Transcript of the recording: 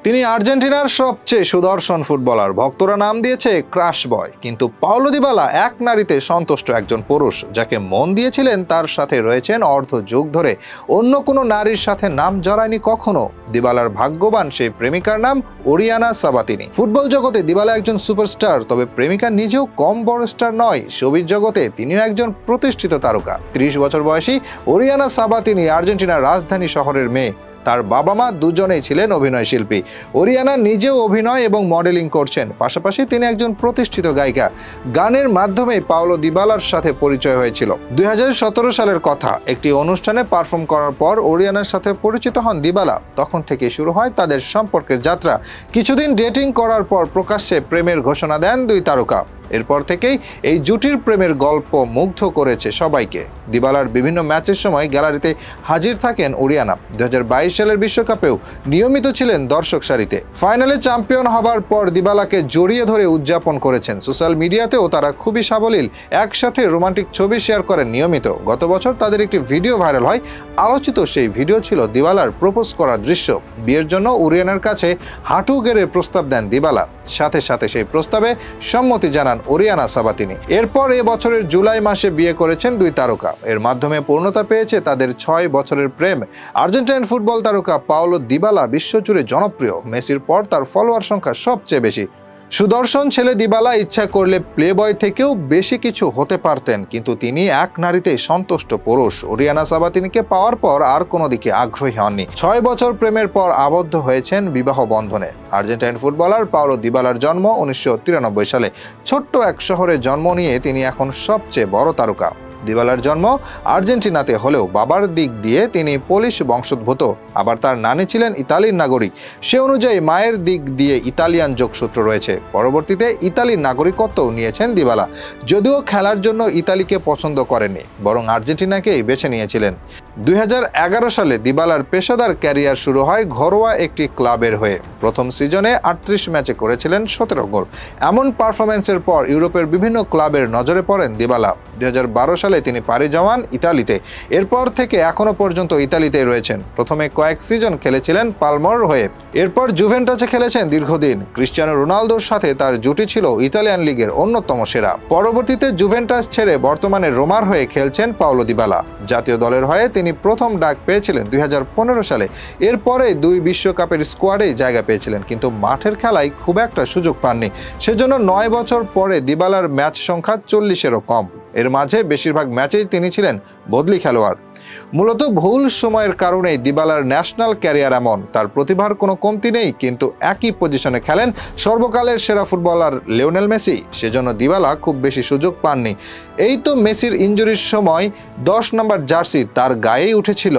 তিনি আর্জেন্টিনার সবচেয়ে সুদর্শন ফুটবলার, ভক্তরা নাম দিয়েছে ক্রাশ বয়। কিন্তু পাওলো দিবালা এক নারীতে সন্তুষ্ট একজন পুরুষ, যাকে মন দিয়েছিলেন তার সাথে রয়েছেন অর্ধ যুগ ধরে। অন্য কোনো নারীর সাথে নাম জড়ায়নি কখনো। দিবালার ভাগ্যবান সেই প্রেমিকার নাম ওরিয়ানা সাবাতিনি। ফুটবল জগতে দিবালা একজন সুপারস্টার, তবে প্রেমিকা নিজেও কম বড় স্টার নয়। শোবিজ জগতে তিনিও একজন প্রতিষ্ঠিত তারকা। ৩০ বছর বয়সী ওরিয়ানা সাবাতিনি আর্জেন্টিনার রাজধানী শহরের মেয়ে। তার বাবা মা দুজনেই ছিলেন অভিনয় শিল্পী। ওরিয়ানা নিজেও অভিনয় এবং মডেলিং করছেন, পাশাপাশি তিনি একজন প্রতিষ্ঠিত গায়িকা। গানের মাধ্যমে পাওলো দিবালার সাথে পরিচয় হয়েছিল। ২০১৭ সালের কথা, একটি অনুষ্ঠানে পারফর্ম করার পর ওরিয়ানার সাথে পরিচিত হন দিবালা। তখন থেকে শুরু হয় তাদের সম্পর্কের যাত্রা। কিছুদিন ডেটিং করার পর প্রকাশ্যে প্রেমের ঘোষণা দেন দুই তারকা। এরপর থেকেই এই জুটির প্রেমের গল্প মুগ্ধ করেছে সবাইকে। দিবালার বিভিন্ন ম্যাচের সময় গ্যালারিতে হাজির থাকেন ওরিয়ানা। ২০২২ সালের বিশ্বকাপেও নিয়মিত ছিলেন দর্শক সারিতে। ফাইনালে চ্যাম্পিয়ন হবার পর দিবালাকে জড়িয়ে ধরে উদযাপন করেছেন। সোশ্যাল মিডিয়াতেও তারা খুবই সাবলীল, একসাথে রোমান্টিক ছবি শেয়ার করেন নিয়মিত। গত বছর তাদের একটি ভিডিও ভাইরাল হয়। আলোচিত সেই ভিডিও ছিল দিবালার প্রপোজ করার দৃশ্য। বিয়ের জন্য ওরিয়ানার কাছে হাঁটু গেড়ে প্রস্তাব দেন দিবালা। সাথে সাথে সেই প্রস্তাবে সম্মতি জানান ওরিয়ানা সাবাতিনি। এরপর এ বছরের জুলাই মাসে বিয়ে করেছেন দুই তারকা। এর মাধ্যমে পূর্ণতা পেয়েছে তাদের ৬ বছরের প্রেম। আর্জেন্টাইন ফুটবল তারকা পাওলো দিবালা বিশ্বজুড়ে জনপ্রিয়। মেসির পর তার ফলোয়ার সংখ্যা সবচেয়ে বেশি। সুদর্শন ছেলে দিবালা ইচ্ছা করলে প্লেবয় থেকেও বেশি কিছু হতে পারতেন, কিন্তু তিনি এক নারীতেই সন্তুষ্ট পুরুষ। ওরিয়ানা সাবাতিনিকে পাওয়ার পর আর কোনো দিকে আগ্রহী হননি। ৬ বছর প্রেমের পর আবদ্ধ হয়েছেন বিবাহ বন্ধনে। আর্জেন্টাইন ফুটবলার পাওলো দিবালার জন্ম ১৯৯৩ সালে। ছোট্ট এক শহরে জন্ম নিয়ে তিনি এখন সবচেয়ে বড় তারকা। দিবালার জন্ম আর্জেন্টিনাতে হলেও বাবার দিক দিয়ে তিনি পোলিশ বংশোদ্ভূত। আবার তার নানি ছিলেন ইতালির নাগরিক। সে অনুযায়ী মায়ের দিক দিয়ে ইতালিয়ান যোগসূত্র রয়েছে। পরবর্তীতে ইতালির নাগরিকত্বও নিয়েছেন দিবালা। যদিও খেলার জন্য ইতালিকে পছন্দ করেননি, বরং আর্জেন্টিনাকেই বেছে নিয়েছিলেন। ২০১১ সালে দিবালার পেশাদার ক্যারিয়ার শুরু হয় ঘরোয়া একটি ক্লাবের হয়ে। প্রথম সিজনে ৩৮ ম্যাচে করেছিলেন ১৭ গোল। এমন পারফরমেন্সের পর ইউরোপের বিভিন্ন ক্লাবের নজরে পড়েন দিবালা। ২০১২ সালে তিনি পাড়ি জমান ইতালিতে। এরপর থেকে এখনো পর্যন্ত ইতালিতেই রয়েছেন। প্রথমে কয়েক সিজন খেলেছিলেন পালমোর হয়ে, এরপর জুভেন্টাসে খেলেছেন দীর্ঘদিন। ক্রিস্টিয়ানো রোনালদোর সাথে তার জুটি ছিল ইতালিয়ান লিগের অন্যতম সেরা। পরবর্তীতে জুভেন্টাস ছেড়ে বর্তমানে রোমার হয়ে খেলছেন পাওলো দিবালা। জাতীয় দলের হয়ে তিনি প্রথম ডাক পেয়েছিলেন ২০১৫ সালে। এরপরে ২ বিশ্বকাপের স্কোয়াডেই জায়গা পেয়েছিলেন, কিন্তু মাঠের খেলায় খুব একটা সুযোগ পাননি। সেজন্য ৯ বছর পরে দিবালার ম্যাচ সংখ্যা ৪০-এরও কম। এর মাঝে বেশিরভাগ ম্যাচেই তিনি ছিলেন বদলি খেলোয়াড়। মূলত ভুল সময়ের কারণেই দিবালার ন্যাশনাল ক্যারিয়ার এমন। তার প্রতিভার কোনো কমতি নেই, কিন্তু একই পজিশনে খেলেন সর্বকালের সেরা ফুটবলার লিওনেল মেসি। সেজন্য দিবালা খুব বেশি সুযোগ পাননি। এই তো মেসির ইনজুরির সময় ১০ নম্বর জার্সি তার গায়েই উঠেছিল।